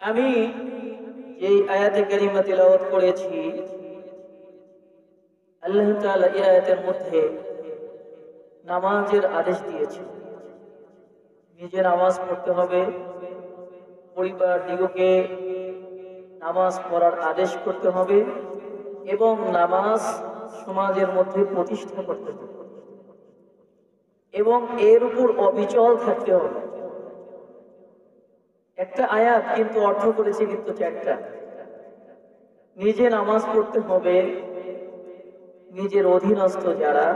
আমি এই আয়াতে কারিমা তিলাওয়াত করেছি, আল্লাহ তাআলা এই আয়াতের মধ্যে নামাজের আদেশ দিয়েছেন। নিজে নামাজ পড়তে হবে, পরিবার দিগকে নামাজ পড়ার আদেশ করতে হবে এবং নামাজ সমাজের মধ্যে প্রতিষ্ঠা করতে হবে এবং এর উপর অবিচল থাকতে হবে। একটা আয়াত কিন্তু অর্থ করেছে কিন্তু চারটা। নিজে নামাজ পড়তে হবে, নিজের অধীনস্থ যারা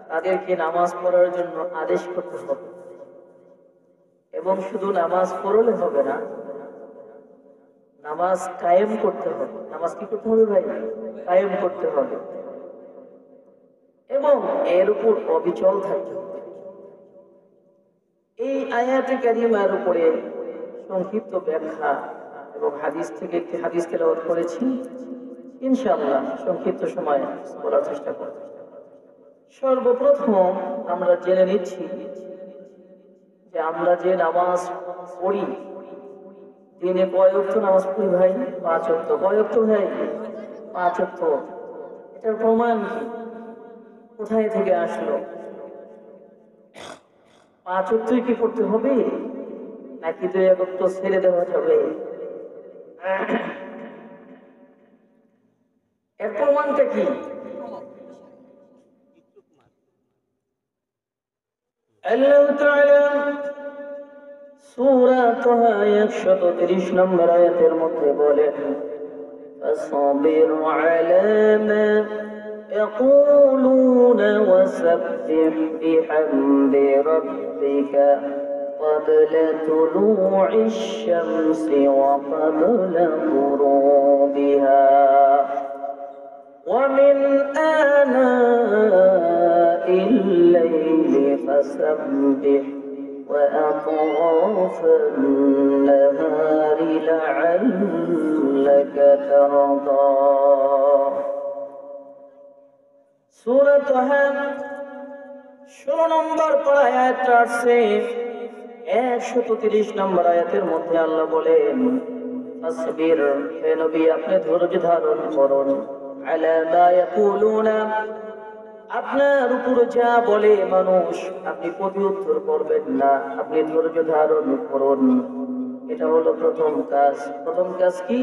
তাদেরকে নামাজ পড়ার জন্য আদেশ করতে হবে এবং শুধু নামাজ পড়লে হবে না, নামাজ কায়েম করতে হবে। নামাজ কি করতে হবে ভাই? কায়েম করতে হবে এবং এর উপর অবিচল থাকতে হবে। এই আয়াতে কারিমার উপরে সংক্ষিপ্ত ব্যাখ্যা এবং হাদিস থেকে একটি হাদিস তেলাওয়াত করেছি, ইনশাআল্লাহ সংক্ষিপ্ত সময়ে বলার চেষ্টা করব। সর্বপ্রথম আমরা জেনে নিচ্ছি যে আমরা যে নামাজ পড়ি, দিনে কয় ওয়াক্ত নামাজ পড়ি ভাই? 5 ওয়াক্ত। কয় ওয়াক্ত ভাই? 5 ওয়াক্ত। এটার প্রমাণ কি? কোথায় থেকে আসলো? 5 ওয়াক্তই কি পড়তে হবে নাকি 2 ওয়াক্ত ছেড়ে দেওয়া যাবে? এর প্রমাণটা কি? আল্লাহ তাআলা সূরা তাহা 130 নম্বর আয়াতের মধ্যে বলেন, فاصبر على ما يقولون وسبح بحمد ربك قبل طلوع الشمس وقبل غروبها ومن آناء الليل فسبح وأطراف النهار لعلك ترضى। সূরা তাহা 16 নম্বর পড়া আয়াতটা আসছে। 130 নম্বর আয়াতের মধ্যে আল্লাহ বলেন, ফাসবির, হে নবী আপনি ধৈর্য ধারণ করুন, আলা মা ইয়াকুলুনা, আপনার উপর যা বলে মানুষ আপনি প্রতিউত্তর করবেন না, আপনি ধৈর্য ধারণ করুন। এটা হলো প্রথম কাজ। প্রথম কাজ কি?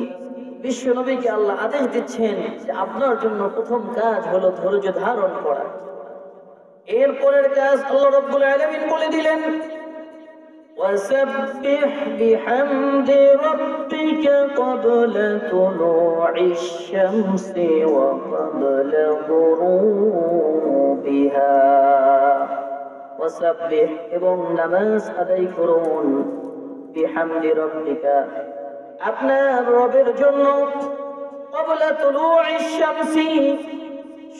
বিশ্ব নবীকে আল্লাহ আদেশ দিচ্ছেন যে আপনার জন্য প্রথম কাজ হলো ধৈর্য ধারণ করা। এরপরের কাজ আল্লাহ রাব্বুল আলামিন বলে দিলেন, وسبح بحمد ربك قبل طلوع الشمس وقبل غروبها وسبح এবং নামাজ আদায় করুন, বিহামদি রব্বিকা আপনার রবের জন্য, ক্বাবলা তুলুইশ শামসি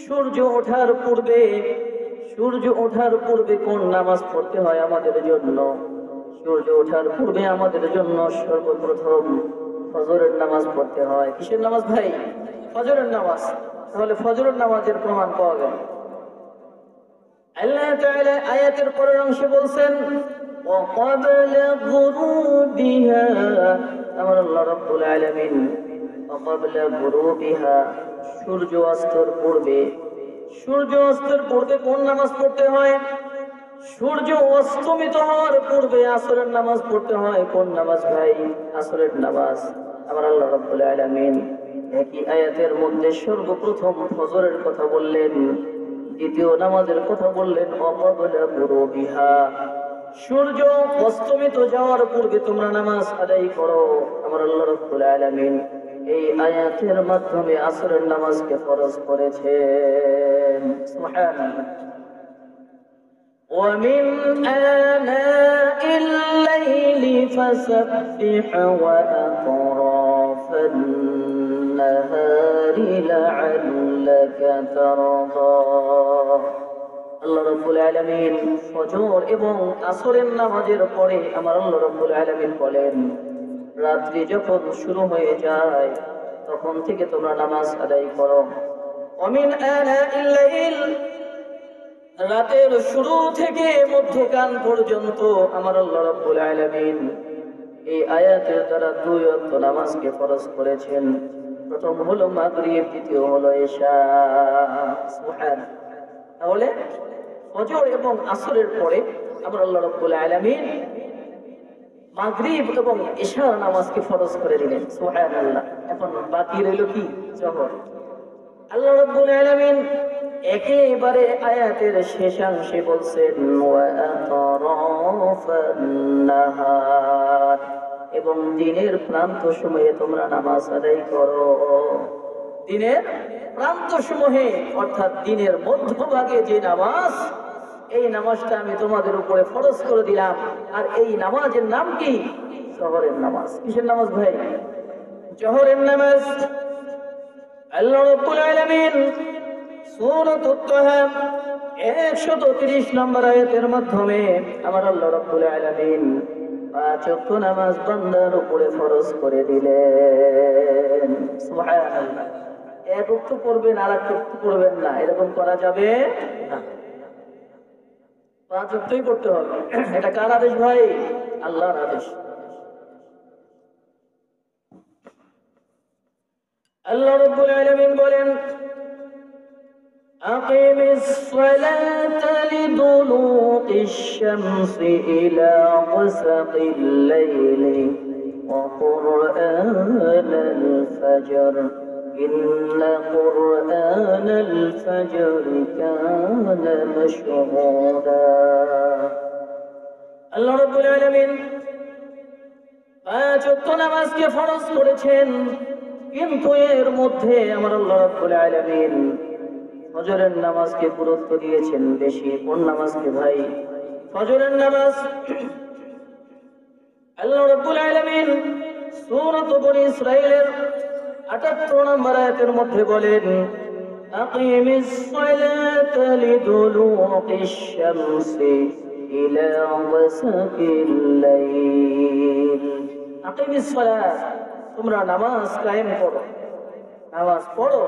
সূর্য ওঠার পূর্বে। সূর্য ওঠার পূর্বে কোন নামাজ পড়তে হয় আমাদের জন্য? সূর্য ওঠার পূর্বে আমাদের জন্য সর্বপ্রথম ফজরের নামাজ পড়তে হয়। কিসের নামাজ ভাই? ফজরের নামাজ। তাহলে ফজরের নামাজের প্রমাণ পাওয়া গেল। আল্লাহ তাআলা আয়াতের পরের অংশে বলছেন, ওয়া ক্বাবলা গুরুবিহা, আমার আল্লাহ রাব্বুল আলামিন ওয়া ক্বাবলা গুরুবিহা সূর্য অস্তের পূর্বে। সূর্য অস্তের পূর্বে কোন নামাজ পড়তে হয়? সূর্য অস্তমিত হওয়ার পূর্বে আসরের নামাজ পড়তে হয়। কোন নামাজ ভাই? আসরের নামাজ। আমার আল্লাহ রাব্বুল আলামিন একই আয়াতের মধ্যে সর্বপ্রথম ফজরের কথা বললেন, দ্বিতীয় নামাজের কথা বললেন ক্বাবলা গুরুবিহা, সূর্য অস্তমিত যাওয়ার পূর্বে তোমরা নামাজ আদায় করো। আমার আল্লাহ রাব্বুল আলামিন এই আয়াতের মাধ্যমে আসরের নামাজকে ফরজ করেছেন। সুবহানাল্লাহ। ومن آناء الليل فسبح وأطراف النهار لعلك ترضى। আল্লাহ রাব্বুল আলামিন ফজর এবং আসরের নামাজের পরে আমার আল্লাহ রাব্বুল আলামিন বলেন, রাত্রি যখন শুরু হয়ে যায় তখন থেকে তোমরা নামাজ আদায় করো। ومن آناء الليل, রাতের শুরু থেকে মধ্যখান পর্যন্ত আমার আল্লাহ রাব্বুল আলামিন এই আয়াতের দ্বারা দুই ওয়াক্ত নামাজকে ফরজ করেছেন। প্রথম হলো মাগরিব, দ্বিতীয় হলো ইশা। সুবহানাল্লাহ। তাহলে ফজর এবং আসরের পরে আমরা আল্লাহ রাব্বুল আলামিন মাগরিব এবং ইশার নামাজকে ফরজ করে দিলেন। সুবহানাল্লাহ। এখন বাকি রইল কি? জোহর। আল্লাহ রাব্বুল আলামিন একেবারে আয়াতের শেষাংশে বলছেন ওয়া আতরাফান নাহার, এবং দিনের প্রান্ত সময়ে তোমরা নামাজ আদায় করো। দিনের প্রান্ত সময়ে অর্থাৎ দিনের মধ্যভাগে যে নামাজ, এই নামাজটা আমি তোমাদের উপরে ফরজ করে দিলাম। আর এই নামাজের নাম কি? জোহরের নামাজ। কিসের নামাজ ভাই? জোহরের নামাজ। আল্লাহ রাব্বুল আলামিন সূরাতুত তাহা 130 নম্বর আয়াতের মাধ্যমে আমার আল্লাহ রাব্বুল আলামিন 5 ওয়াক্ত নামাজ বান্দার উপরে ফরজ করে দিলেন। সুবহানাল্লাহ। এক ওয়াক্ত পড়বেন আর এক ওয়াক্ত পড়বেন না, এরকম করা যাবে না। 5 ওয়াক্তই পড়তে হবে। এটা কার আদেশ ভাই? আল্লাহর আদেশ। আল্লাহ রাব্বুল আলামিন বলেন আকিমিস সালাতা লিদুলুকিশ শামসি ইলা গাসাকিল লাইলি ওয়া কুরআনাল ফাজর ইন্না কুরআনাল ফাজরি কানা মাশহুদা। আল্লাহ রাব্বুল আলামিন 5 ওয়াক্ত নামাজকে ফরজ করেছেন, কিন্তু এর মধ্যে আমার আল্লাহ রাব্বুল আলামিন ফজরের নামাজকে গুরুত্ব দিয়েছেন বেশি। কোন নামাজকে ভাই? ফজরের নামাজ। আল্লাহ রাব্বুল আলামিন সূরাত বনী ইসরাঈলের ৭৮ নম্বর আয়াতের মধ্যে বলেন আকিমিস সালাতা লিদুলুকিশ শামসি ইলা গাসাকিল লাইল। আকিমিস সালাত, তোমরা নামাজ কায়েম করো, নামাজ পড়ো।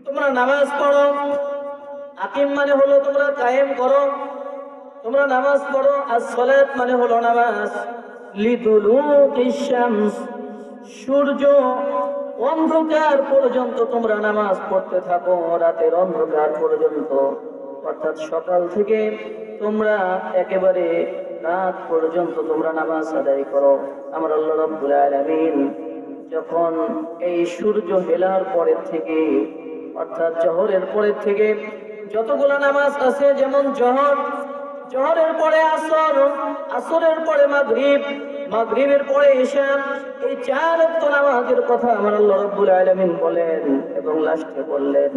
তোমরা নামাজ পড়ো। আকিম মানে হলো তোমরা কায়েম করো, তোমরা নামাজ পড়ো। as-সালাত মানে হলো নামাজ। লিদুলুকিশ শামস, সূর্য অন্ধকার পর্যন্ত তোমরা নামাজ পড়তে থাকো, রাতের অন্ধকার পর্যন্ত। অর্থাৎ সকাল থেকে তোমরা একেবারে রাত পর্যন্ত তোমরা নামাজ আদায় করো। আমার আল্লাহ রাব্বুল আলামিন যখন এই সূর্য হেলার পরের থেকে অর্থাৎ জোহরের পরের থেকে যতগুলো নামাজ আছে, যেমন জোহর, জোহরের পরে আসর, আসরের পরে মাগরিব, মাগরিবের পরে ইশা, এই 4 ওয়াক্ত নামাজের কথা আমার আল্লাহ রাব্বুল আলামিন বলেন। এবং লাস্টে বললেন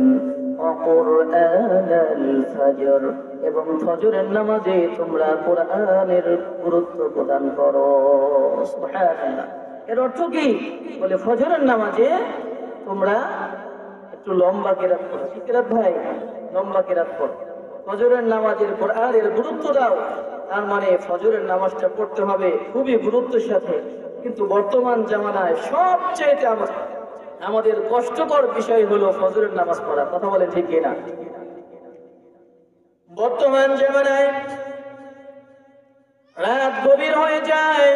ওয়া কুরআনাল ফাজর, এবং ফজরের নামাজে তোমরা কোরআনের গুরুত্ব প্রদান করো। সুবহানাল্লাহ। এর অর্থ কি? বলে ফজরের নামাজে তোমরা একটু লম্বা কেরাত করো। কি কেরাত ভাই? লম্বা কেরাত করো। ফজরের নামাজের কোরআনের গুরুত্ব দাও। তার মানে ফজরের নামাজটা পড়তে হবে খুবই গুরুত্বের সাথে। কিন্তু বর্তমান জামানায় সবচেয়ে আমাদের কষ্টকর বিষয় হলো ফজরের নামাজ পড়া। কথা বলে ঠিক কিনা? বর্তমান জামানায় রাত গভীর হয়ে যায়,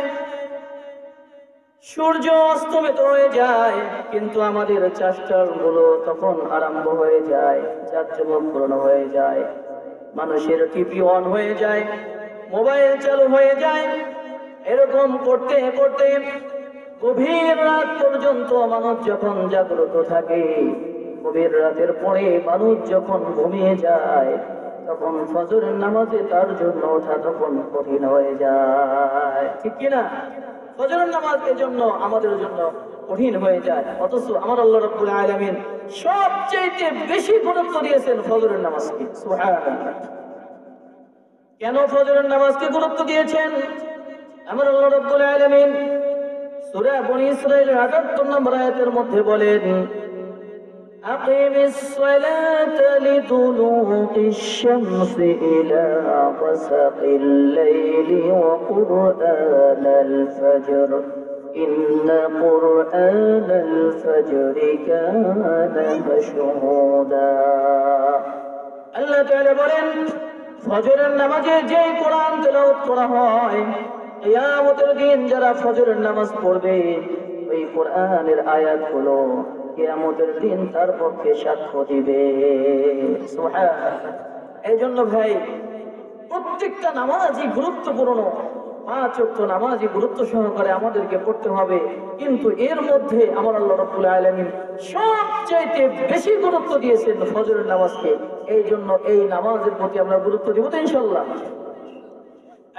সূর্য অস্তমিত হয়ে যায়, কিন্তু আমাদের চেষ্টার গুলো তখন আরম্ভ হয়ে যায়, জাঁকজমকপূর্ণ হয়ে যায়। মানুষের টিভি অন হয়ে যায়, মোবাইল চালু হয়ে যায়। এরকম করতে করতে গভীর রাত পর্যন্ত মানুষ যখন জাগ্রত থাকে, গভীর রাতের পরে মানুষ যখন ঘুমিয়ে যায়, তখন ফজরের নামাজে তার জন্য ওঠা তখন কঠিন হয়ে যায়। ঠিক কিনা? ফজরের নামাজ এর জন্য আমাদের জন্য কঠিন হয়ে যায়। অথচ আমার আল্লাহ রাব্বুল আলামিন সবচেয়ে বেশি গুরুত্ব দিয়েছেন ফজরের নামাজকে। সুবহানাল্লাহ। কেন ফজরের নামাজকে গুরুত্ব দিয়েছেন? আমার আল্লাহ রাব্বুল আলামিন সূরা বনী ইসরাঈলের ৭৮ নম্বর আয়াতের মধ্যে বলেন আকিমিস সালাতা লিদুলুকিশ শামসি ইলা গাসাকিল লাইলি ওয়া কুরআনাল ফাজর ইন্না কুরআনাল ফাজরি কানা মাশহুদা। আল্লাহ তাআলা বলেন ফজরের নামাজে যে কোরআন তেলাওয়াত করা হয়, কিয়ামতের দিন যারা ফজরের নামাজ পড়বে ওই কোরআনের আয়াতগুলো কিয়ামতের দিন তার পক্ষে সাক্ষ্য দিবে। সুবহানাল্লাহ। এই জন্য ভাই প্রত্যেকটা নামাজই গুরুত্বপূর্ণ। 5 ওয়াক্ত নামাজই গুরুত্ব সহকারে আমাদেরকে পড়তে হবে, কিন্তু এর মধ্যে আমার আল্লাহ রাব্বুল আলামিন সবচাইতে বেশি গুরুত্ব দিয়েছেন ফজরের নামাজকে। এই জন্য এই নামাজের প্রতি আমরা গুরুত্ব দিব তো ইনশাআল্লাহ।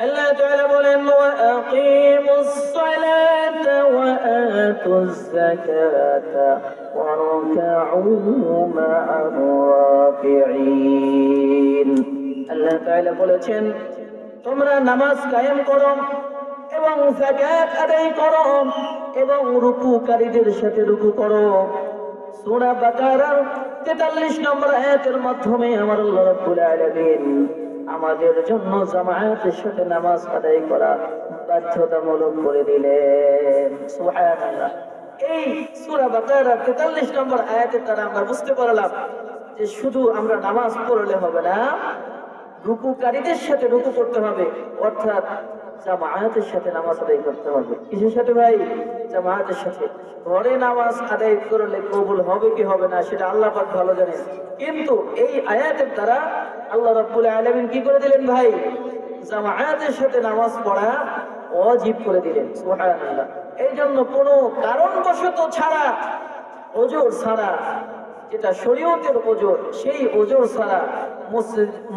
আল্লাহ তাআলা বলেন ওয়া আকিমুস সালাতা ওয়া আতুজ যাকাতা ওয়া রাকউ মা'আর রাকিঈন। আল্লাহ তাআলা বলেছেন তোমরা নামাজ কায়েম করো এবং যাকাত আদায় করো এবং রুকুকারীদের সাথে রুকু করো। সূরা বাকারার 43 নম্বর আয়াতের মাধ্যমে আমার আল্লাহ রাব্বুল আলামিন আমাদের জন্য জামায়াতের সাথে নামাজ আদায় করা বাধ্যতামূলক করে দিলেন। সুবহানাল্লাহ। এই সূরা বাকারার 43 নম্বর আয়াতের দ্বারা আমরা বুঝতে পারলাম যে শুধু আমরা নামাজ পড়লে হবে না, রুকুকারীদের সাথে রুকু করতে হবে, অর্থাৎ জামায়াতের সাথে নামাজ আদায় করতে হবে। কিসের সাথে ভাই? জামায়াতের সাথে। ঘরে নামাজ আদায় করলে কবুল হবে কি হবে না সেটা আল্লাহ পাক ভালো জানেন, কিন্তু এই আয়াতের দ্বারা আল্লাহ রাব্বুল আলামিন কি করে দিলেন ভাই? জামায়াতের সাথে নামাজ পড়া ওয়াজিব করে দিলেন। সুবহানাল্লাহ। এই জন্য কোনো কারণবশত ছাড়া, ওজর ছাড়া, যেটা শরীয়তের ওজর, সেই ওজর ছাড়া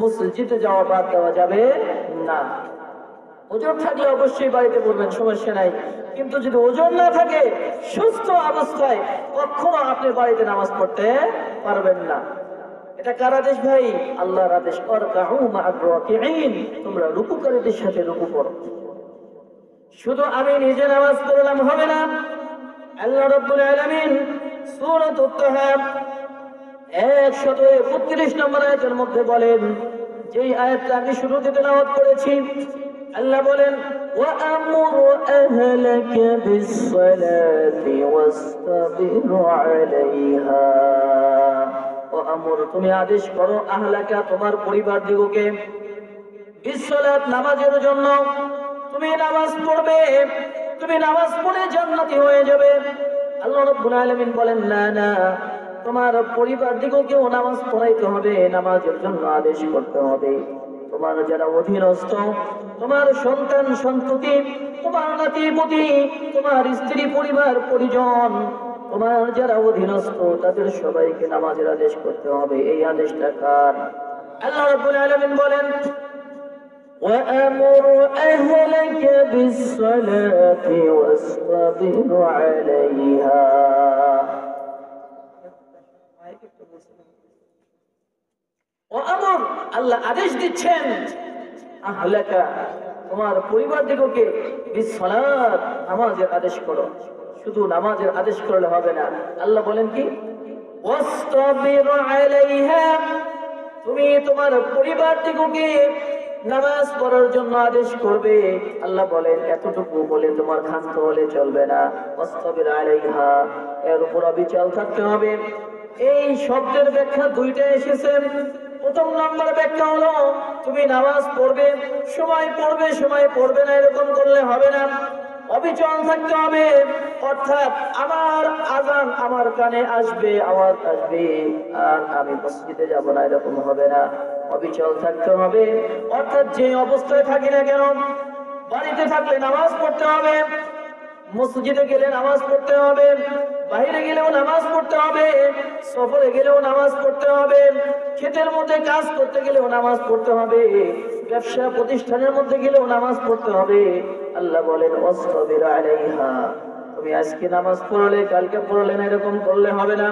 মসজিদে যাওয়া বাদ দেওয়া যাবে না। ওজর থাকলে অবশ্যই বাড়িতে পড়বেন, সমস্যা নাই, কিন্তু যদি ওজর না থাকে সুস্থ অবস্থায় কখনো আপনি বাড়িতে নামাজ পড়তে পারবেন না। এটা কার আদেশ ভাই? আল্লাহর আদেশ। ওয়ারকাউ মা'আর রাকিঈন, তোমরা রুকুকারীদের সাথে রুকু করো। শুধু আমি নিজে নামাজ পড়লাম হবে না। আল্লাহ রাব্বুল আলামিন সূরাতুত তাহা 132 নম্বর আয়াতের মধ্যে বলেন, যেই আয়াতটা আমি শুরুতে তেলাওয়াত করেছি, আল্লাহ বলেন ওয়া'আমুর আহলাকা বিস-সালাতি ওয়াসতাবির আলাইহা। ওয়া'আমুর, তুমি আদেশ করো, আহলাকা, তোমার পরিবার দিগকে, বিস-সালাত, নামাজের জন্য। তুমি নামাজ পড়বে, তুমি নামাজ পড়ে জান্নাতি হয়ে যাবে। আল্লাহ রাব্বুল আলামিন বলেন না না, তোমার পরিবার দিগকেও নামাজ পড়াইতে হবে, নামাজের জন্য আদেশ করতে হবে। তোমার যারা অধীনস্থ, তোমার সন্তান সন্ততি, তোমার নাতি পুতি, তোমার স্ত্রী পরিবার পরিজন, তোমার যারা অধীনস্থ তাদের সবাইকে নামাজের আদেশ করতে হবে। এই আদেশটা কার? আল্লাহ রাব্বুল আলামিন বলেন وَأَمُرْ أَهْلَكَ بِالصَّلَاةِ وَاصْطَبِرْ عَلَيْهَا। ওয়া'আমুর, আল্লাহ আদেশ দিচ্ছেন, আহলাকা, তোমার পরিবার দিগকে, বিস-সালাত, নামাজের আদেশ করো। শুধু নামাজের আদেশ করলে হবে না, আল্লাহ বলেন কি ওয়াসতাবির আলাইহা, তুমি তোমার পরিবার দিগকে নামাজ পড়ার জন্য আদেশ করবে। আল্লাহ বলেন এতটুকু বলে তোমার ক্ষান্ত হলে চলবে না। ওয়াসতাবির আলাইহা, এর উপর অবিচল থাকতে হবে। এই শব্দের ব্যাখ্যা দুইটা এসেছে। প্রথম নাম্বার ব্যাখ্যা হলো তুমি নামাজ পড়বে, সময় পড়বে, সময় পড়বে না, এরকম করলে হবে না, অবিচল থাকতে হবে। অর্থাৎ আমার আযান আমার কানে আসবে, আওয়াজ আসবে, আর আমি মসজিদে যাব না, এরকম হবে না, অবিচল থাকতে হবে। অর্থাৎ যে অবস্থায় থাকি না কেন, বাড়িতে থাকলে নামাজ পড়তে হবে, মসজিদে গেলে নামাজ পড়তে হবে, বাইরে গেলেও নামাজ পড়তে হবে, সফরে গেলেও নামাজ পড়তে হবে, ক্ষেতের মধ্যে কাজ করতে গেলেও নামাজ পড়তে হবে, ব্যবসা প্রতিষ্ঠানের মধ্যে গেলেও নামাজ পড়তে হবে। আল্লাহ বলেন ওয়াসতাবির আলাইহা, তুমি আজকে নামাজ পড়লে কালকে পড়লে না, এরকম করলে হবে না,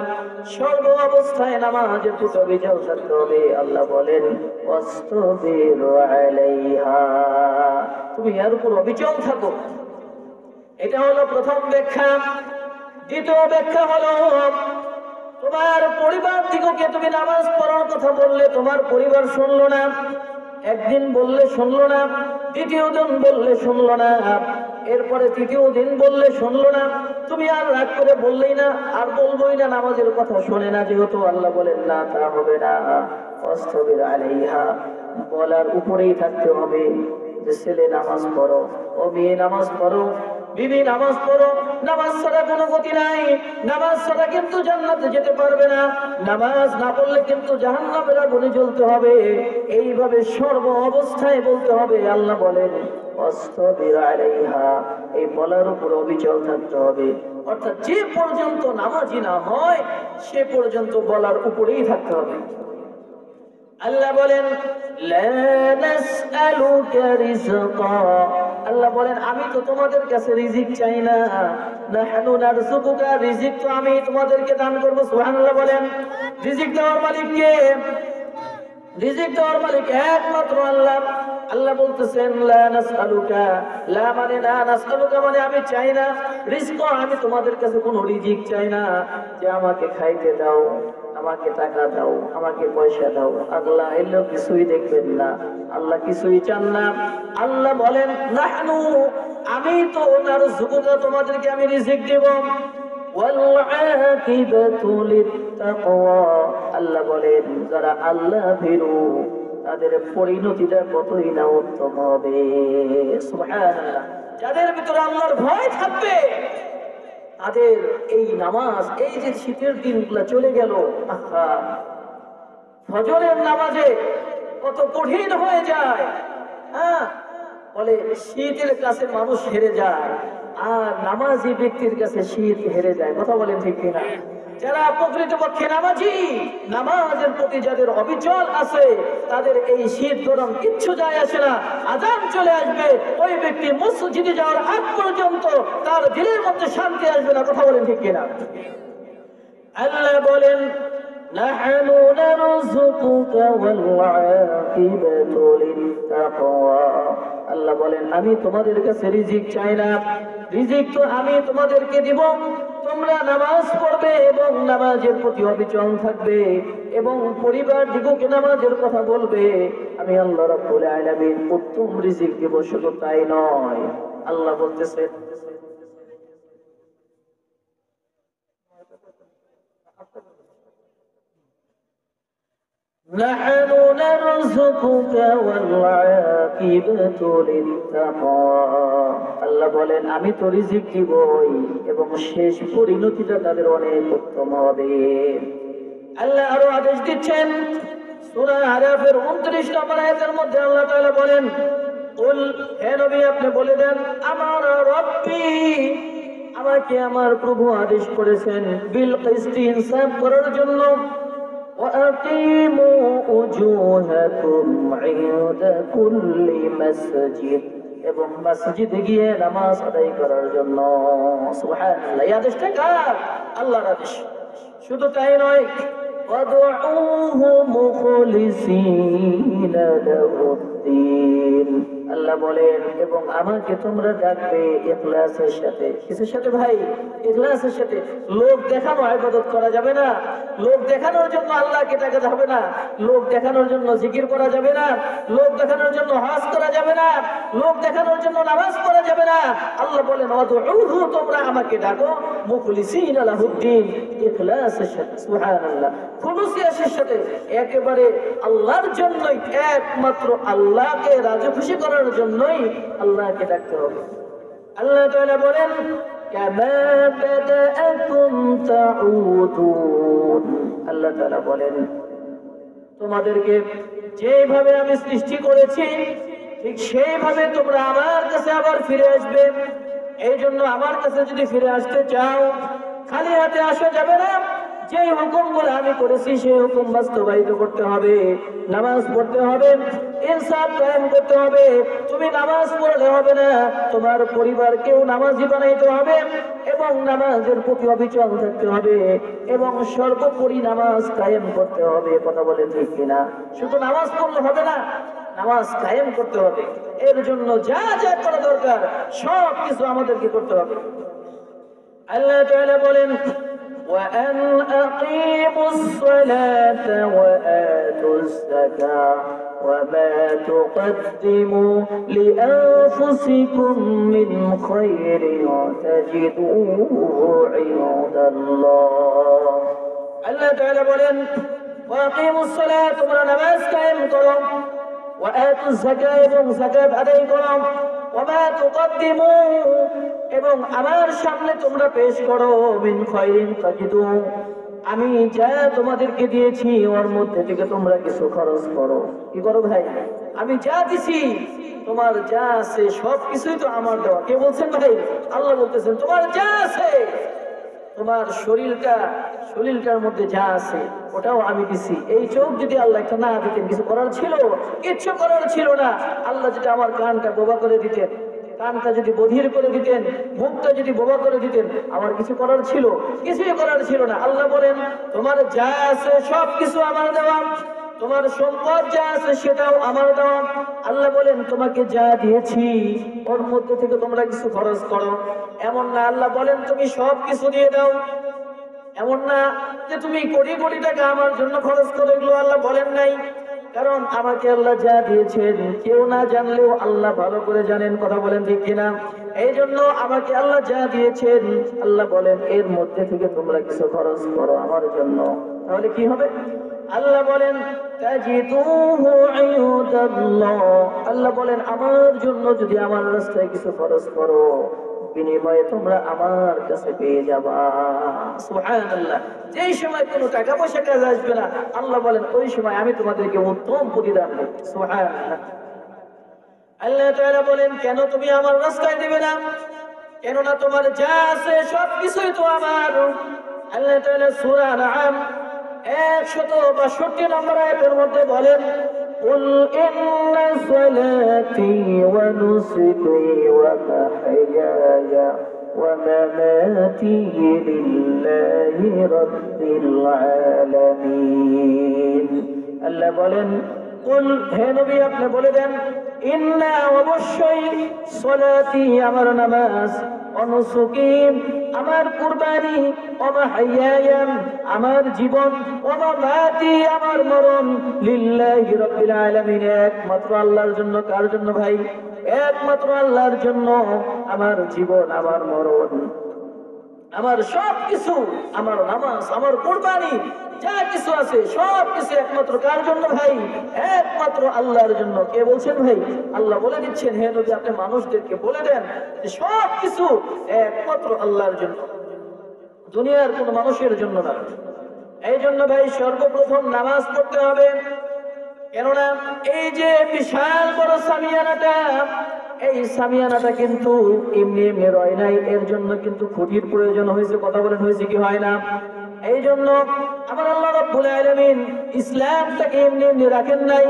সর্ব অবস্থায় নামাজের প্রতি অবিচল থাকতে হবে। আল্লাহ বলেন ওয়াসতাবির আলাইহা, তুমি এর উপর অবিচল থাকো। এটা হলো প্রথম ব্যাখ্যা। দ্বিতীয় ব্যাখ্যা হলো তোমার পরিবার দিগকে তুমি নামাজ পড়ার কথা বললে তোমার পরিবার শুনলো না, একদিন বললে শুনলো না, দ্বিতীয় দিন বললে শুনলো না, এরপরে তৃতীয় দিন বললে শুনলো না, তুমি আর রাগ করে বললেই না, আর বলবোই না, নামাজের কথা শোনে না, যেহেতু আল্লাহ বলেন না, তা হবে না। ওয়াসতাবির আলাইহা, বলার উপরেই থাকতে হবে যে ছেলে নামাজ পড়ো, ও মেয়ে নামাজ পড়ো, বিবি নামাজ পড়ো, নামাজ ছাড়া কোনো গতি নাই, নামাজ ছাড়া কিন্তু জান্নাতে যেতে পারবে না, নামাজ না পড়লে কিন্তু জাহান্নামের আগুনে জ্বলতে হবে। এইভাবে সর্ব অবস্থায় বলতে হবে। আল্লাহ বলেন ওয়াসতাবির আলাইহা, এই বলার উপর অবিচল থাকতে হবে। অর্থাৎ যে পর্যন্ত নামাজি না হয় সে পর্যন্ত বলার উপরেই থাকতে হবে। আল্লাহ বলেন লা নাসআলুকা রিজকা, আল্লাহ বলেন আমি তো তোমাদের কাছে রিজিক চাই না, নাহনু নারযুকুকা, রিজিক তো আমি তোমাদেরকে দান করব। সুবহানাল্লাহ বলেন। রিজিক দেওয়ার মালিক কে? রিজিক দেওয়ার মালিক একমাত্র আল্লাহ। আল্লাহ বলতেছেন লা নাসআলুকা, লা মানে না, নাসআলুকা মানে আমি চাই না, রিজক আমি তোমাদের কাছে কোনো রিজিক চাই না যে আমাকে খাইতে দাও, আমাকে টাকা দাও, আমাকে পয়সা দাও। আল্লাহ এলো কিছুই দেখবেন না, আল্লাহ কিছুই চান না। আল্লাহ বলেন নাহনু, আমি তো নারযুকুকা, তোমাদেরকে আমি রিজিক দেব। ওয়াল আকিবাতু লিত্তাকওয়া, আল্লাহ বলেন যারা আল্লাহ ভীরু তাদের পরিণতিটা কতই না উত্তম হবে। সুবহানাল্লাহ। যাদের ভিতরে আল্লাহর ভয় থাকবে তাদের এই নামাজ, এই যে শীতের দিনগুলো চলে গেল, আহা, ফজরের নামাজে কত কঠিন হয়ে যায়। হ্যাঁ, বলে শীতের কাছে মানুষ হেরে যায় আর নামাজি ব্যক্তির কাছে শীত হেরে যায়। কথা বলেন ঠিক কিনা? যারা প্রকৃতপক্ষে নামাজি, নামাজের প্রতি যাদের অবিচল আছে, তাদের এই শীত গরম কিচ্ছু যায় আসে না। আযান চলে আসবে, ওই ব্যক্তি মসজিদে যাওয়ার আগ পর্যন্ত তার দিলের মধ্যে শান্তি আসবে না। কথা বলেন ঠিক কিনা? আল্লাহ বলেন নাহনু নারযুকুকা ওয়াল আকিবাতু লিত্তাকওয়া, আল্লাহ বলেন আমি তোমাদের কাছে রিজিক চাই না, রিজিক তো আমি তোমাদেরকে দিব। তোমরা নামাজ পড়বে এবং নামাজের প্রতি অবিচল থাকবে এবং পরিবার দিগকে নামাজের কথা বলবে। আমি আল্লাহ রাব্বুল আলামিন উত্তম রিজিক দেব। শুধু তাই নয়, আল্লাহ বলতেছেন নাহনু নারযুকুকা ওয়াল আকিবাতু লিত্তাকওয়া, আল্লাহ বলেন আমি তো রিজিক দিবই এবং শেষ পরিণতিটা তাদের অনেক উত্তম হবে। আল্লাহ আরো আদেশ দিচ্ছেন সূরা আরাফের 29 নম্বর আয়াতের মধ্যে আল্লাহ তাআলা বলেন কুল, হে নবী আপনি বলে দেন, আমার রব্বি, আমাকে আমার প্রভু আদেশ করেছেন বিল কিসতি, ইনসাফ করার জন্য। وأقيموا وجوهكم عند كل مسجد, এবং মসজিদে গিয়ে নামাজ আদায় করার জন্য। সুবহানাল্লাহ। এই আদেশটা কার? আল্লাহর আদেশ। শুধু তাই নয়, ওয়াদউহু মুখলিসিনা লাহুদ্দিন, আল্লাহ বলেন এবং আমাকে তোমরা ডাকবে ইখলাসের সাথে। কিসের সাথে ভাই? ইখলাসের সাথে। লোক দেখানো ইবাদত করা যাবে না, লোক দেখানোর জন্য আল্লাহকে ডাকা যাবে না, লোক দেখানোর জন্য জিকির করা যাবে না, লোক দেখানোর জন্য হজ করা যাবে না, লোক দেখানোর জন্য নামাজ পড়া যাবে না। আল্লাহ বলেন ওয়াদউহু, তোমরা আমাকে ডাকো মুখলিসিনা লাহুদ্দিন, ইখলাসের সাথে। সুবহানাল্লাহ। খুলুসিয়াতের সাথে, একেবারে আল্লাহর জন্যই, একমাত্র আল্লাহকে রাজি খুশি করার জন্যই আল্লাহকে ডাকতে হবে। আল্লাহ তাআলা বলেন কামা বাদাআকুম তাউদুন, আল্লাহ তাআলা বলেন তোমাদেরকে যেভাবে আমি সৃষ্টি করেছি ঠিক সেইভাবে তোমরা আমার কাছে আবার ফিরে আসবে। এই জন্য আমার কাছে যদি ফিরে আসতে চাও খালি হাতে আসা যাবে না। যে হুকুমগুলো আমি করেছি সেই হুকুম বাস্তবায়িত করতে হবে, নামাজ পড়তে হবে, ইনসাফ কায়েম করতে হবে। তুমি নামাজ পড়লে হবে না, তোমার পরিবারকেও নামাজি বানাইতে হবে এবং নামাজের প্রতি অবিচল থাকতে হবে এবং সর্বোপরি নামাজ কায়েম করতে হবে। কথা বলেন ঠিক কিনা? শুধু নামাজ পড়লে হবে না, নামাজ কায়েম করতে হবে। এর জন্য যা যা করা দরকার সব কিছু আমাদেরকে করতে হবে। আল্লাহ তাআলা বলেন وأن أقيموا الصلاة وآتوا الزكاة وما تقدموا لأنفسكم من خير تجدوه عند الله. আল্লাহ তাআলা বলেন ওয়া আকিমুস সালাত, তোমরা নামাজ কায়েম করো, ওয়া আতুজ যাকাত, এবং যাকাত আদায় করো, ওয়া মা তুকদ্দিমু, এবং আমার সামনে তোমরা পেশ করো, মিন খায়রিন তাজিদু, আমি যা তোমাদেরকে দিয়েছি ওর মধ্যে থেকে তোমরা কিছু খরচ করো। কি করো ভাই? আমি যা দিছি, তোমার যা আছে সব কিছুই তো আমার দেওয়া। কে বলছেন ভাই? আল্লাহ বলতেছেন তোমার যা আছে, তোমার শরীরটার মধ্যে যা আছে ওটাও আমি দিছি। এই চোখ যদি আল্লাহ একটা না দিতেন, কিছু করার ছিল? কিচ্ছু করার ছিল না। আল্লাহ যদি আমার কানটা বোবা করে দিতেন, কানটা যদি বধির করে দিতেন, মুখটা যদি বোবা করে দিতেন, আমার কিছু করার ছিল? কিছুই করার ছিল না। আল্লাহ বলেন তোমার যা আছে সব কিছু আমার দেওয়া, তোমার সম্পদ যা আছে সেটাও আমার দেওয়া। আল্লাহ বলেন তোমাকে যা দিয়েছি ওর মধ্যে থেকে তোমরা কিছু খরচ করো। এমন না আল্লাহ বলেন তুমি সব কিছু দিয়ে দাও, এমন না যে তুমি কোটি কোটি টাকা আমার জন্য খরচ করো, এগুলো আল্লাহ বলেন নাই। কারণ আমাকে আল্লাহ যা দিয়েছেন কেউ না জানলেও আল্লাহ ভালো করে জানেন। কথা বলেন ঠিক কিনা? এই জন্য আমাকে আল্লাহ যা দিয়েছেন, আল্লাহ বলেন এর মধ্যে থেকে তোমরা কিছু খরচ করো আমার জন্য। তাহলে কি হবে? আল্লাহ বলেন তাজিদুহু ইনদাল্লাহ, আল্লাহ বলেন আমার জন্য যদি আমার রাস্তায় কিছু খরচ করো, বিনিময়ে তোমরা আমার কাছে পেয়ে যাবা। সুবহানাল্লাহ। যেই সময় কোনো টাকা পয়সা কাজ আসবে না, আল্লাহ বলেন ওই সময় আমি তোমাদেরকে উত্তম প্রতিদান দেব। সুবহানাল্লাহ। আল্লাহ তাআলা বলেন কেন তুমি আমার রাস্তায় দিবে না? কেননা তোমার যা আছে সব কিছুই তো আমার। আল্লাহ তাআলা সূরা আনআম 162 নম্বর আয়াতের মধ্যে বলেন قل إن صلاتي ونسكي ومحياي ومماتي لله رب العالمين। আল্লাহ বলেন কুল, হে নবী আপনি বলে দেন, ইন্না অবশ্যই, সলাতি আমার নামাজ, অনুসুকি আমার কুরবানি, ওমাহাইয়া আমার জীবন, ওমামাতি আমার মরণ, লিল্লাহি রাব্বিল আলামিন, একমাত্র আল্লাহর জন্য। কার জন্য ভাই? একমাত্র আল্লাহর জন্য আমার জীবন, আমার মরণ, আমার সব কিছু, আমার নামাজ, আমার কুরবানি, যা কিছু আছে সব কিছু একমাত্র কার জন্য ভাই? একমাত্র আল্লাহর জন্য। কে বলছেন ভাই? আল্লাহ বলে দিচ্ছেন হে নবী আপনি মানুষদেরকে বলে দেন যে সব কিছু একমাত্র আল্লাহর জন্য, দুনিয়ার কোন মানুষের জন্য না। এই জন্য ভাই সর্বপ্রথম নামাজ পড়তে হবে। কেননা এই যে বিশাল বড় সামিয়ানাটা, এই সামিয়ানাটা কিন্তু এমনি এমনি রয় নাই, এর জন্য কিন্তু খুঁটির প্রয়োজন হয়েছে। কথা বলেন হয়েছে কি হয় না? এই জন্য আমার আল্লাহ রাব্বুল আলামিন ইসলামটাকে এমনি এমনি রাখেন নাই,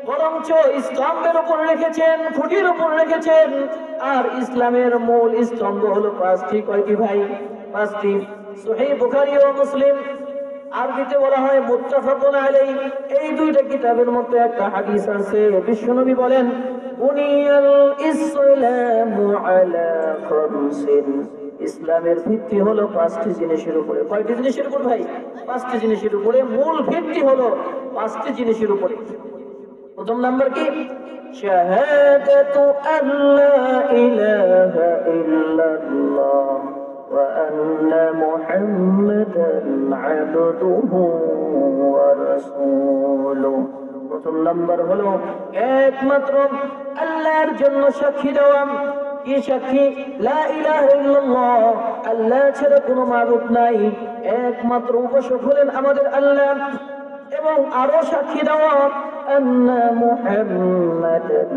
বরঞ্চ স্তম্ভের উপর রেখেছেন, খুঁটির উপর রেখেছেন। আর ইসলামের মূল স্তম্ভ হলো পাঁচটি। কয়টি ভাই? পাঁচটি। সহিহ বুখারী ও মুসলিম, আরবিতে বলা হয় মুত্তাফাকুন আলাইহি। এই দুইটা কিতাবের মধ্যে একটা হাদিস আছে, বিশ্বনবী বলেন বুনিয়াল ইসলামু আলা খামসিন, ইসলামের ভিত্তি হলো পাঁচটি জিনিসের উপরে। কয়টি জিনিসের উপর ভাই? পাঁচটি জিনিসের উপরে। মূল ভিত্তি হলো পাঁচটি জিনিসের উপরে। প্রথম নাম্বার কি? শাহাদাতু আল্লা ইলাহা ইল্লাল্লাহ ওয়া আন্না মুহাম্মাদান আবদুহু ওয়া রাসূলুহু। প্রথম নাম্বার হলো একমাত্র আল্লাহর জন্য সাক্ষী দেওয়া। কি সাক্ষী? লা ইলাহা ইল্লাল্লাহ, আল্লাহ ছাড়া কোনো মাবুদ নাই, একমাত্র উপাসক হলেন আমাদের আল্লাহ। এবং আরো সাক্ষী দেওয়া আন্না মুহাম্মাদান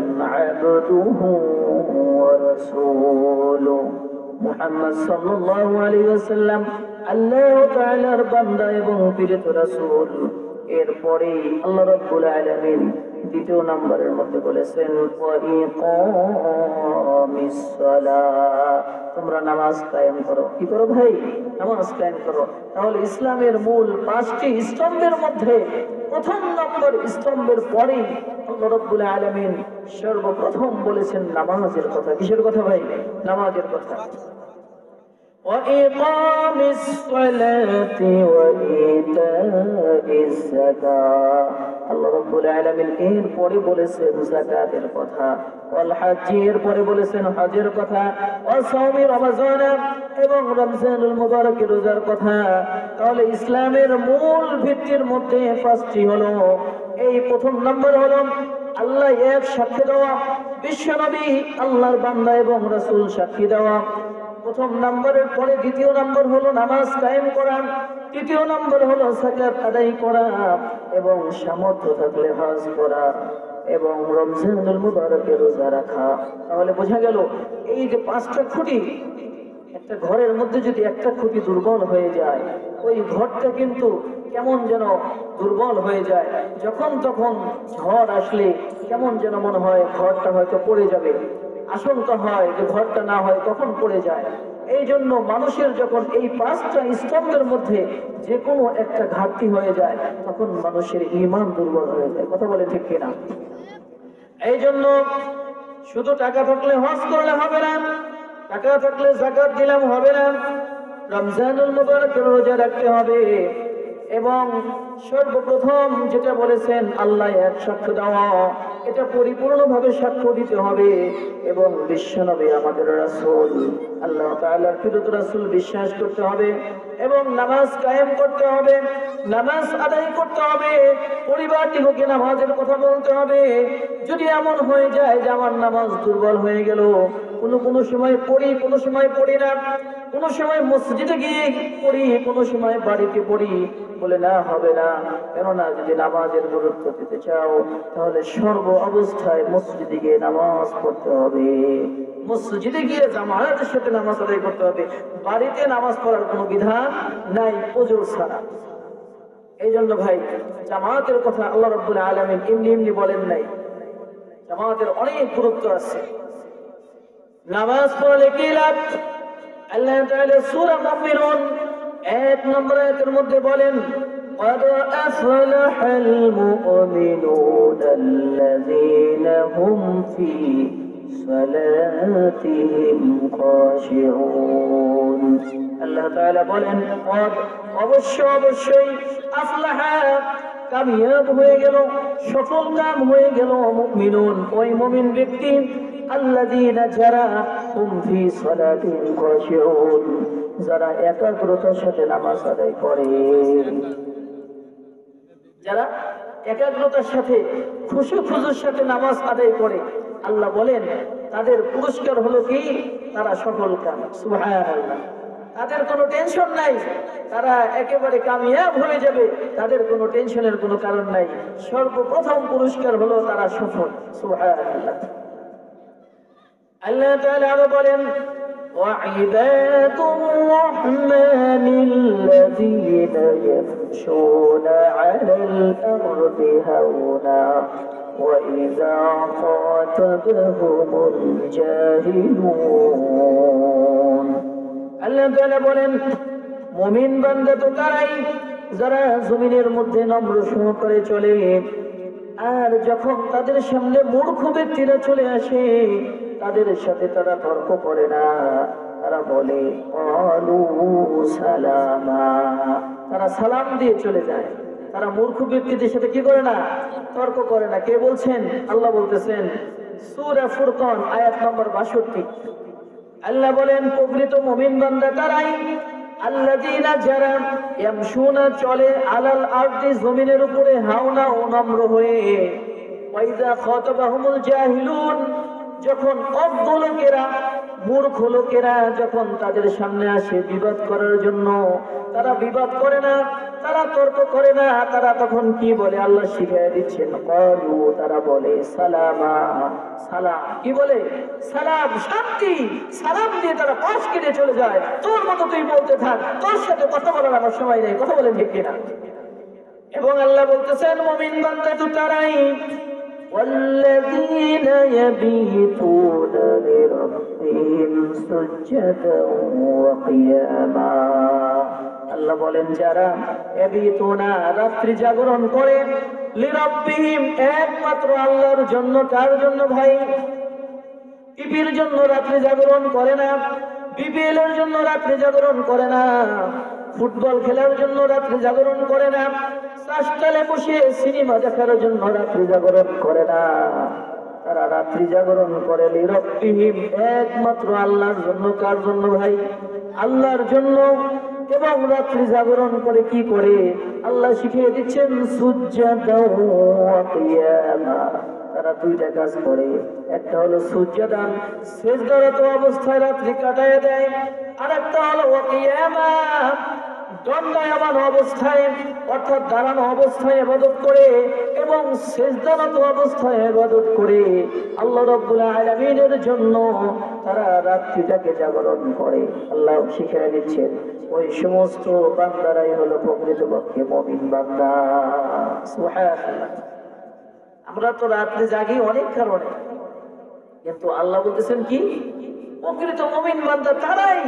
আবদুহু ওয়া রাসূলুহু, মুহাম্মদ সাল্লাল্লাহু আলাইহি ওয়াসাল্লাম আল্লাহ তাআলার বান্দা এবং প্রেরিত রাসূল। এরপরে আল্লাহ রাব্বুল আলামিন দ্বিতীয় নম্বরের মধ্যে বলেছেন ওয়া ইকামিস সালাহ, তোমরা নামাজ কায়েম করো। কি করো ভাই? নামাজ কায়েম করো। তাহলে ইসলামের মূল পাঁচটি স্তম্ভের মধ্যে প্রথম নম্বর স্তম্ভের পরে আল্লাহ রাব্বুল আলামিন সর্বপ্রথম বলেছেন নামাজের কথা। কিসের কথা ভাই? নামাজের কথা। وإقام الصلاة وإيتاء الزكاة, আল্লাহ রাব্বুল আলামিন এর পরে বলেছেন যাকাতের কথা, ওয়াল হাজ্জের পরে বলেছেন হজের কথা, ওয়া সাওমি রমাজান এবং রমজানুল মুবারকের রোজার কথা। তাহলে ইসলামের মূল ভিত্তির মধ্যে পাঁচটি হলো। এই প্রথম নম্বর হলো আল্লাহ এক সাক্ষ্য দেওয়া, বিশ্বনবী আল্লাহর বান্দা এবং রাসূল সাক্ষী দেওয়া। প্রথম নম্বরের পরে দ্বিতীয় নম্বর হলো নামাজ কায়েম করা, তৃতীয় নম্বর হলো যাকাত আদায় করা এবং সামর্থ্য থাকলে হজ করা এবং রমজানুল মুবারকের রোজা রাখা। তাহলে বোঝা গেল এই যে পাঁচটা খুঁটি, একটা ঘরের মধ্যে যদি একটা খুঁটি দুর্বল হয়ে যায়, ওই ঘরটা কিন্তু কেমন যেন দুর্বল হয়ে যায়। যখন তখন ঝড় আসলে কেমন যেন মনে হয় ঘরটা হয়তো পড়ে যাবে, আশঙ্কা হয় যে ঘরটা না হয় কখন পড়ে যায়। এই জন্য মানুষের যখন এই পাঁচটা স্তম্ভের মধ্যে যে কোনো একটা ঘাটতি হয়ে যায়, তখন মানুষের ঈমান দুর্বল হয়ে যায়। কথা বলে ঠিক কিনা? এই জন্য শুধু টাকা থাকলে হজ করলে হবে না, টাকা থাকলে যাকাত দিলাম হবে না, রমজানুল মুবারকের রোজা রাখতে হবে। এবং সর্বপ্রথম যেটা বলেছেন আল্লাহ এক সাক্ষ্য দেওয়া, এটা পরিপূর্ণভাবে সাক্ষ্য দিতে হবে। এবং বিশ্বনবী আমাদের রাসূল, আল্লাহ তাআলার প্রিয় রাসূল বিশ্বাস করতে হবে এবং নামাজ কায়েম করতে হবে, নামাজ আদায় করতে হবে, পরিবারটিকে নামাজের কথা বলতে হবে। যদি এমন হয়ে যায় যে আমার নামাজ দুর্বল হয়ে গেল, কোনো সময় পড়ি, কোনো সময় পড়ি না, কোনো সময় মসজিদে গিয়ে পড়ি, কোনো সময় বাড়িতে পড়ি, বলে না হবে না। কেননা যদি নামাজের গুরুত্ব দিতে চাও, তাহলে সর্ব অবস্থায় মসজিদে গিয়ে নামাজ পড়তে হবে, মসজিদে গিয়ে জামায়াতের সাথে নামাজ আদায় করতে হবে। বাড়িতে নামাজ পড়ার কোনো বিধান নাই ওযর ছাড়া। এই জন্য ভাই, জামায়াতের কথা আল্লাহ রাব্বুল আলামিন এমনি এমনি বলেন নাই, জামায়াতের অনেক গুরুত্ব আছে। নামাজ পড়লে কি লাভ? আল্লাহ তাআলা সূরা মুমিনুন 1 নম্বর আয়াতের মধ্যে বলেন, قد أفلح المؤمنون الذين هم في صلاتهم خاشعون। আল্লাহ তাআলা বলেন অবশ্যই আফলাহা কামিয়াব হয়ে গেল, সফল কাম হয়ে গেল মুমিনুন, ওই মুমিন ব্যক্তি আল্লাযীনা যারা হুম ফি সালাতিহিম খাশিউন, যারা একাগ্রতার সাথে নামাজ আদায় করে, যারা একাগ্রতার সাথে খুশুর সাথে নামাজ আদায় করে, আল্লাহ বলেন তাদের পুরস্কার হলো কি? তারা সফল কাম। সুবহানাল্লাহ। তাদের কোনো টেনশন নাই, তারা একেবারে কামিয়াব হয়ে যাবে, তাদের কোনো টেনশনের কোনো কারণ নাই। সর্বপ্রথম পুরস্কার হলো তারা সফল। সুবহানাল্লাহ। আল্লাহ তাআলা আরো বলেন, وعباد الرحمن الذين يمشون على الأرض هونا وإذا خاطبهم الجاهلون। আল্লাহ তাআলা বলেন মুমিন বান্দা তো তারাই যারা জমিনের মধ্যে নম্র সহকারে চলে, আর যখন তাদের সামনে মূর্খ ব্যক্তিরা চলে আসে, তাদের সাথে তারা তর্ক করে না, তারা বলে ক্বালু সালামা, তারা সালাম দিয়ে চলে যায়। তারা মূর্খ ব্যক্তিদের সাথে কি করে না? তর্ক করে না। কে বলছেন? আল্লাহ বলতেছেন সূরা ফুরকান আয়াত নম্বর 62। আল্লাহ বলেন প্রকৃত মুমিন বান্দা তারাই আল্লাযীনা যারা ইয়ামশুনা চলে আলাল আরদি জমিনের উপরে হাওনা ও নম্র হয়ে, ওয়াইযা খাতাবাহুমুল জাহিলুন, যখন অজ্ঞ লোকেরা মূর্খ লোকেরা যখন তাদের সামনে আসে বিবাদ করার জন্য, তারা বিবাদ করে না, তারা তর্ক করে না, তারা তখন কি বলে? আল্লাহ শিখিয়ে দিচ্ছেন ক্বালু, তারা বলে সালামা, সালাম। কি বলে? সালাম, শান্তি। সালাম দিয়ে তারা পাশ কেটে চলে যায়। তোর মতো তুই বলতে থাক, তোর সাথে কথা বলার আমার সময় নেই। কথা বলেন ঠিক কিনা? এবং আল্লাহ বলতেছেন মুমিন বান্দা তো তারাই والذين يبيتون لربهم سجدا وقياما। আল্লাহ বলেন যারা ইয়াবিতুনা রাত্রি জাগরণ করে, লিরাব্বিহিম একমাত্র আল্লাহর জন্য। কার জন্য ভাই? টিভির জন্য রাত্রি জাগরণ করে না, বিপিএল এর জন্য রাত্রি জাগরণ করে না, ফুটবল খেলার জন্য রাত্রি জাগরণ করে না, কাশটালে বসে সিনেমা দেখার জন্য রাত্রি জাগরণ করে না, তারা রাত্রি জাগরণ করে লিরব্বিহিম, একমাত্র আল্লাহর জন্য। কার জন্য ভাই? আল্লাহর জন্য। এবং রাত্রি জাগরণ করে কি করে? আল্লাহ শিখিয়ে দিচ্ছেন সুজদাও ওয়া কিয়ামা। তারা দুইটা কাজ করে, একটা হলো সুজদান, সিজদারত অবস্থায় রাত্রি কাটায় দেয়, আর একটা হলো ওয়া কিয়ামা, দণ্ডায়মান অবস্থায় অর্থাৎ দাঁড়ানো অবস্থায় ইবাদত করে এবং সিজদারত অবস্থায় ইবাদত করে আল্লাহ রাব্বুল আলামিনের জন্য তারা রাত্রিটাকে জাগরণ করে। আল্লাহ শিখিয়ে দিচ্ছেন ওই সমস্ত বান্দারাই হলো প্রকৃতপক্ষে মুমিন বান্দা। সুবহানাল্লাহ। আমরা তো রাত্রে জাগি অনেক কারণে, কিন্তু আল্লাহ বলতেছেন কি? প্রকৃত মুমিন বান্দা তারাই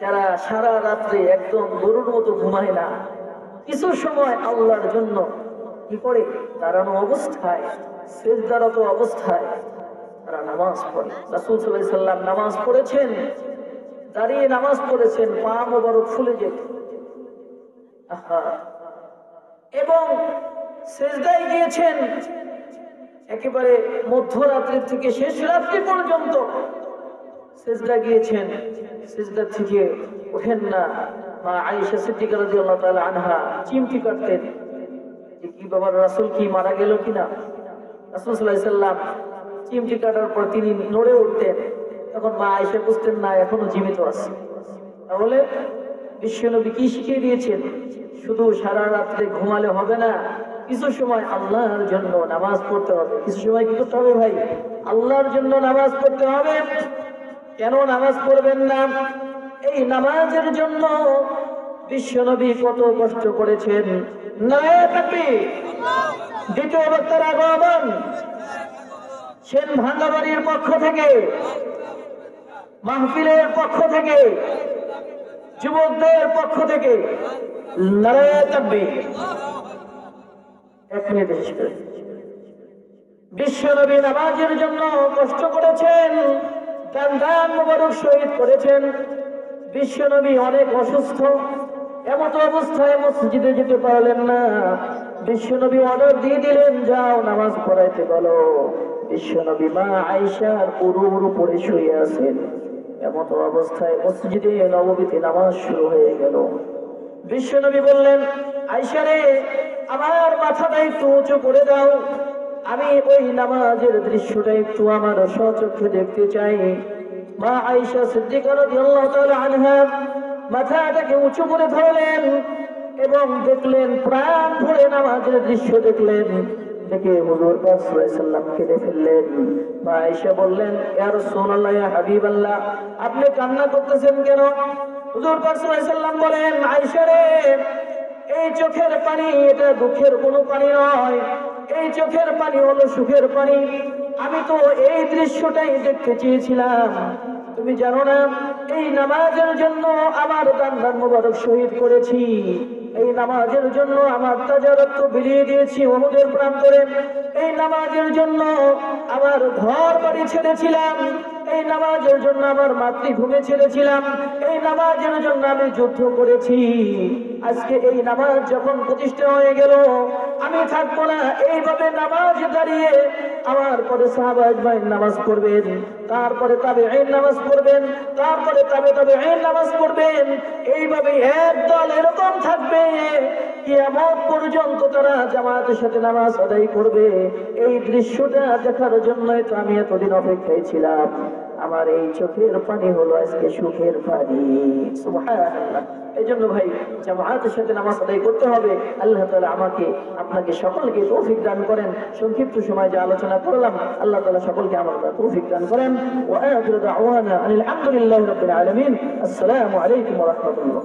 যারা সারা রাত্রে একদম গরুর মতো ঘুমায় না, কিছু সময় আল্লাহর জন্য কি করে? দাঁড়ানো অবস্থায়, সিজদারত অবস্থায় তারা নামাজ পড়ে। রাসূল সাল্লাল্লাহু আলাইহি সাল্লাম নামাজ পড়েছেন, দাঁড়িয়ে নামাজ পড়েছেন, পা মোবারক ফুলে যেত। এবং সিজদায় গিয়েছেন একেবারে মধ্যরাত্রি থেকে শেষ রাত্রি পর্যন্ত সিজদা গিয়েছেন, সিজদা থেকে ওঠেন না। মা আয়েশা সিদ্দিকা রাদিয়াল্লাহু তাআলা আনহা চিমটি কাটতেন যে কি বাবার রাসূল কি মারা গেল কিনা। রাসূল সাল্লাল্লাহু আলাইহি সাল্লাম চিমটি কাটার পর তিনি নড়ে উঠতেন, তখন মা আয়েশা বুঝতেন না এখনো জীবিত আছে। তাহলে বিশ্বনবী কি শিখিয়ে দিয়েছেন? শুধু সারা রাত্রে ঘুমালে হবে না, কিছু সময় আল্লাহর জন্য নামাজ পড়তে হবে। কিছু সময় কি করতে হবে ভাই? আল্লাহর জন্য নামাজ পড়তে হবে। কেন নামাজ পড়বেন না? এই নামাজের জন্য বিশ্বনবী কত কষ্ট করেছেন। নারায়ে তাকবীর। দ্বিতীয় বক্তার আগমন সেন ভাঙ্গাবাড়ির পক্ষ থেকে, মাহফিলের পক্ষ থেকে, যুবকদের পক্ষ থেকে নারায়ে তাকবীর। এক মিনিট শেষ করে। বিশ্বনবী নামাজের জন্য কষ্ট করেছেন, দান মোবারক শহীদ করেছেন। বিশ্বনবী অনেক অসুস্থ, এমত অবস্থায় মসজিদে যেতে পারলেন না। বিশ্বনবী অর্ডার দিয়ে দিলেন, যাও নামাজ পড়াইতে বলো। বিশ্বনবী মা আয়েশার উরুর উপরে শুয়ে আছেন। এমত অবস্থায় মসজিদে নববীতে নামাজ শুরু হয়ে গেল। বিশ্বনবী বললেন, আয়েশা রে, আমার মাথাটা একটু উঁচু করে দাও, আমি ওই নামাজের দৃশ্যটা একটু আমার স্বচক্ষে দেখতে চাই। মা আয়েশা সিদ্দিকা রাদিয়াল্লাহু তাআলা আনহা মাথাটাকে উঁচু করে ধরলেন এবং দেখলেন, প্রাণ ভরে নামাজের দৃশ্য দেখলেন। দেখে হুজুর পাক সাল্লাল্লাহু আলাইহি ওয়াসাল্লাম কেঁদে ফেললেন। মা আয়েশা বললেন, ইয়া রাসূলুল্লাহ, ইয়া হাবিবাল্লাহ, আপনি কান্না করতেছেন কেন? হুজুর পাক সাল্লাল্লাহু আলাইহি ওয়াসাল্লাম বলেন, আয়েশা রে, এই চোখের পানি এটা দুঃখের কোনো পানি নয়, এই চোখের পানি হলো সুখের পানি। আমি তো এই দৃশ্যটাই দেখতে চেয়েছিলাম। তুমি জানো না, এই নামাজের জন্য আমার দান মোবারক শহীদ করেছি, এই নামাজের জন্য আমার তাজা রক্ত বিলিয়ে দিয়েছি উহুদের প্রান্তরে, এই নামাজের জন্য আমার ঘর বাড়ি ছেড়েছিলাম, এই নামাজের জন্য আমার মাতৃভূমি ছেড়েছিলাম, এই নামাজের জন্য আমি যুদ্ধ করেছি। আজকে এই নামাজ যখন প্রতিষ্ঠা হয়ে গেল, আমি থাকবো না। এইভাবে নামাজ দাঁড়িয়ে আমার পরে সাহাবা আজমাইন নামাজ পড়বেন, তারপরে তাবেঈন নামাজ পড়বেন, তারপরে তাবেঈন নামাজ পড়বেন। এইভাবে একদল এরকম থাকবে, কিয়ামত পর্যন্ত তারা জামাতের সাথে নামাজ আদায় করবে। এই দৃশ্যটা দেখার জন্যই তো আমি এতদিন অপেক্ষায় ছিলাম। আমার এই চোখের পানি হলো আজকে সুখের পানি। সুবহানাল্লাহ। এই জন্য ভাই জামাতের সাথে নামাজ আদায় করতে হবে। আল্লাহ তাআলা আমাকে আপনাকে সকলকে তৌফিক দান করেন। সংক্ষিপ্ত সময় যে আলোচনা করলাম, আল্লাহ তাআলা সকলকে আমার তৌফিক দান করেন। ওয়া আখিরু দাওয়ানা আলহামদুলিল্লাহি রাব্বিল আলামিন। আসসালামু আলাইকুম ওয়া রাহমাতুল্লাহ।